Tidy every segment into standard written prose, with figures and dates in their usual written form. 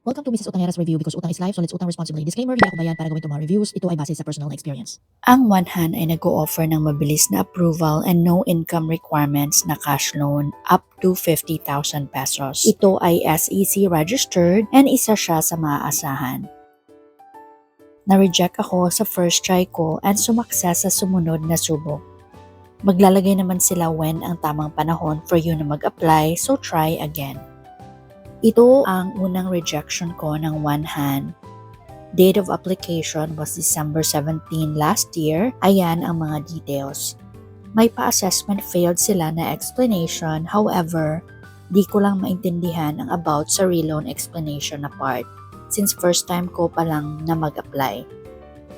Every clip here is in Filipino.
Welcome to Mrs. Utangera's Review because utang is life, so let's utang responsibly. Disclaimer, hindi ako bayan para gawin itong mga reviews. Ito ay base sa personal na experience. Ang OneHand ay nag-o-offer ng mabilis na approval and no income requirements na cash loan up to 50,000 pesos. Ito ay SEC registered and isa siya sa maaasahan. Na-reject ako sa first try ko and sumakses sa sumunod na subok. Maglalagay naman sila when ang tamang panahon for you na mag-apply, so try again. Ito ang unang rejection ko ng OneHand. Date of application was December 17 last year. Ayan ang mga details. May pa-assessment failed sila na explanation, however, di ko lang maintindihan ang about sa reloan explanation na part since first time ko pa lang na mag-apply.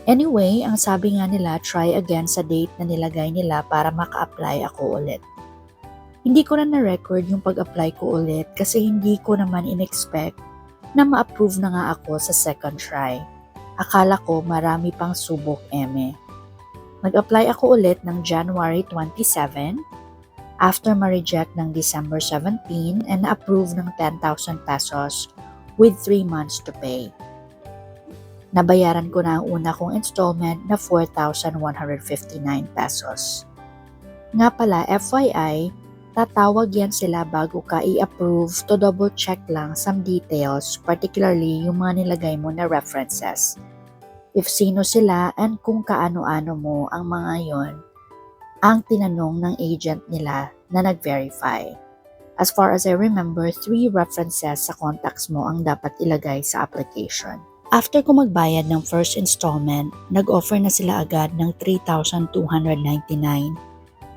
Anyway, ang sabi nga nila, try again sa date na nilagay nila para maka-apply ako ulit. Hindi ko na na-record yung pag-apply ko ulit kasi hindi ko naman in-expect na ma-approve na nga ako sa second try. Akala ko marami pang subok eme. Nag-apply ako ulit ng January 27 after ma-reject ng December 17 and na-approve ng 10,000 pesos with 3 months to pay. Nabayaran ko na ang una kong installment na 4,159 pesos. Nga pala, FYI, tatawag yan sila bago ka i-approve to double check lang some details, particularly yung mga nilagay mo na references. If sino sila and kung kaano-ano mo ang mga yon, ang tinanong ng agent nila na nag-verify. As far as I remember, 3 references sa contacts mo ang dapat ilagay sa application. After ko magbayad ng first installment, nag-offer na sila agad ng 3,299.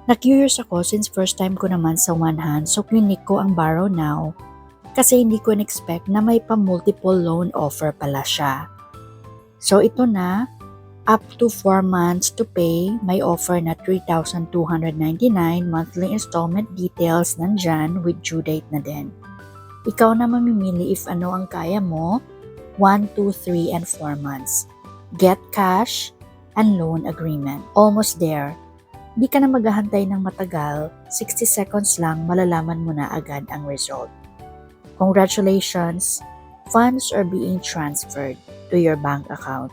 Na-curious ako since first time ko naman sa OneHand, so clinic ko ang Borrow Now kasi hindi ko in-expect na may pa-multiple loan offer pala siya. So ito na, up to 4 months to pay, may offer na 3,299, monthly installment details nandyan with due date na din. Ikaw na mamimili if ano ang kaya mo, 1, 2, 3, and 4 months. Get cash and loan agreement. Almost there. Di ka na maghahantay ng matagal, 60 seconds lang malalaman mo na agad ang result. Congratulations! Funds are being transferred to your bank account.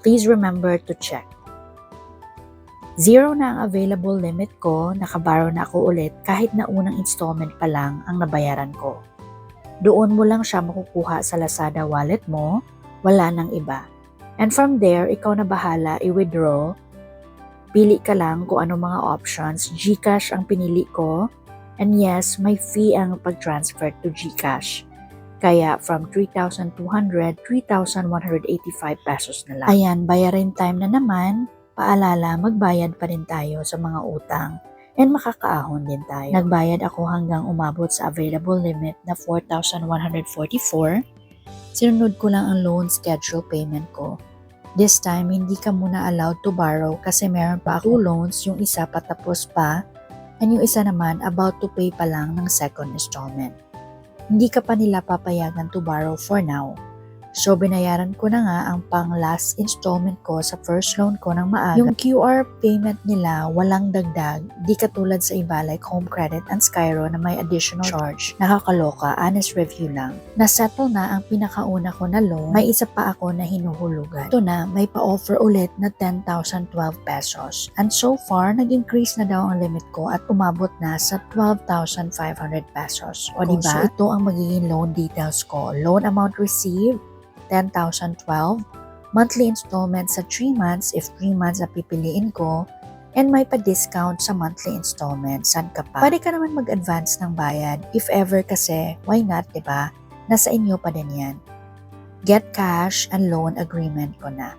Please remember to check. 0 na ang available limit ko, nakaborrow na ako ulit kahit na unang installment pa lang ang nabayaran ko. Doon mo lang siya makukuha sa Lazada wallet mo, wala nang iba. And from there, ikaw na bahala i-withdraw. Pili ka lang kung ano mga options. GCash ang pinili ko. And yes, may fee ang pag-transfer to GCash. Kaya from 3,200, 3,185 pesos na lang. Ayan, bayarin time na naman. Paalala, magbayad pa rin tayo sa mga utang. And makakaahon din tayo. Nagbayad ako hanggang umabot sa available limit na 4,144. Sinunod ko lang ang loan schedule payment ko. This time, hindi ka muna allowed to borrow kasi meron pa ako loans, yung isa patapos pa, and yung isa naman about to pay pa lang ng second installment. Hindi ka pa nila papayagan to borrow for now. So, binayaran ko na nga ang pang last installment ko sa first loan ko ng maaga. Yung QR payment nila, walang dagdag, di katulad sa iba like Home Credit and Skyro na may additional charge. Nakakaloka, honest review lang. Nasettle na ang pinakauna ko na loan, may isa pa ako na hinuhulugan. Ito na, may pa-offer ulit na 10,012 pesos. And so far, nag-increase na daw ang limit ko at umabot na sa 12,500 pesos. O diba? So, ito ang magiging loan details ko. Loan amount received, 10,012, monthly installment sa 3 months if 3 months na pipiliin ko, and may pa-discount sa monthly installment. San ka pa? Pwede ka naman mag-advance ng bayad. If ever kasi, why not, diba? Nasa inyo pa din yan. Get cash and loan agreement ko na.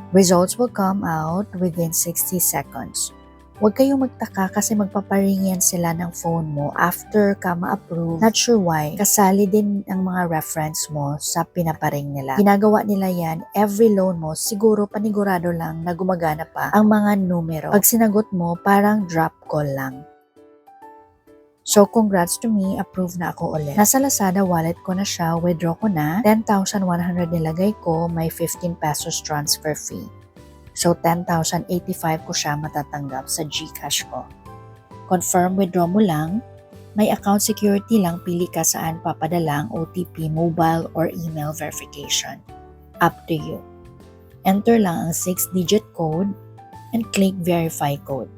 Results will come out within 60 seconds. Huwag kayong magtaka kasi magpaparingyan sila ng phone mo after ka ma-approve. Not sure why. Kasali din ang mga reference mo sa pinaparing nila. Ginagawa nila yan, every loan mo, siguro panigurado lang na gumagana pa ang mga numero. Pag sinagot mo, parang drop call lang. So, congrats to me, approve na ako ulit. Nasa Lazada wallet ko na siya, withdraw ko na. 10,100 nilagay ko, may 15 pesos transfer fee. So, 10,085 ko siya matatanggap sa GCash ko. Confirm withdraw mo lang. May account security lang, pili ka saan papadala ang OTP, mobile or email verification. Up to you. Enter lang ang 6-digit code and click verify code.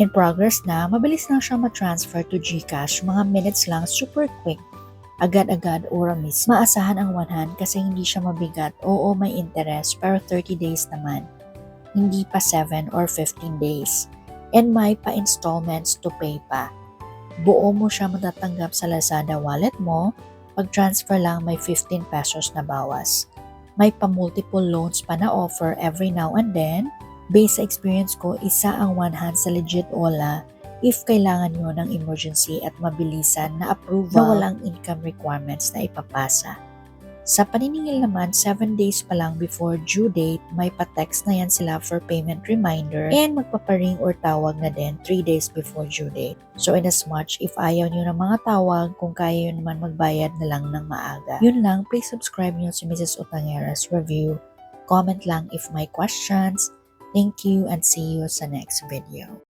In progress na, mabilis lang siya ma-transfer to GCash, mga minutes lang, super quick. Agad-agad or miss. Maasahan ang 100 kasi hindi siya mabigat. Oo, may interest pero 30 days naman. Hindi pa 7 or 15 days. And may pa-installments to pay pa. Buo mo siya matatanggap sa Lazada wallet mo, pag-transfer lang may 15 pesos na bawas. May pa-multiple loans pa na offer every now and then. Based sa experience ko, isa ang 100 sa legit Ola if kailangan nyo ng emergency at mabilisan na approval na walang income requirements na ipapasa. Sa paniningil naman, 7 days pa lang before due date, may pa-text na yan sila for payment reminder and magpaparing or tawag na din 3 days before due date. So in as much, if ayaw nyo ng mga tawag, kung kaya nyo naman magbayad na lang ng maaga. Yun lang, please subscribe nyo si Mrs. Utangera's review. Comment lang if may questions. Thank you and see you sa next video.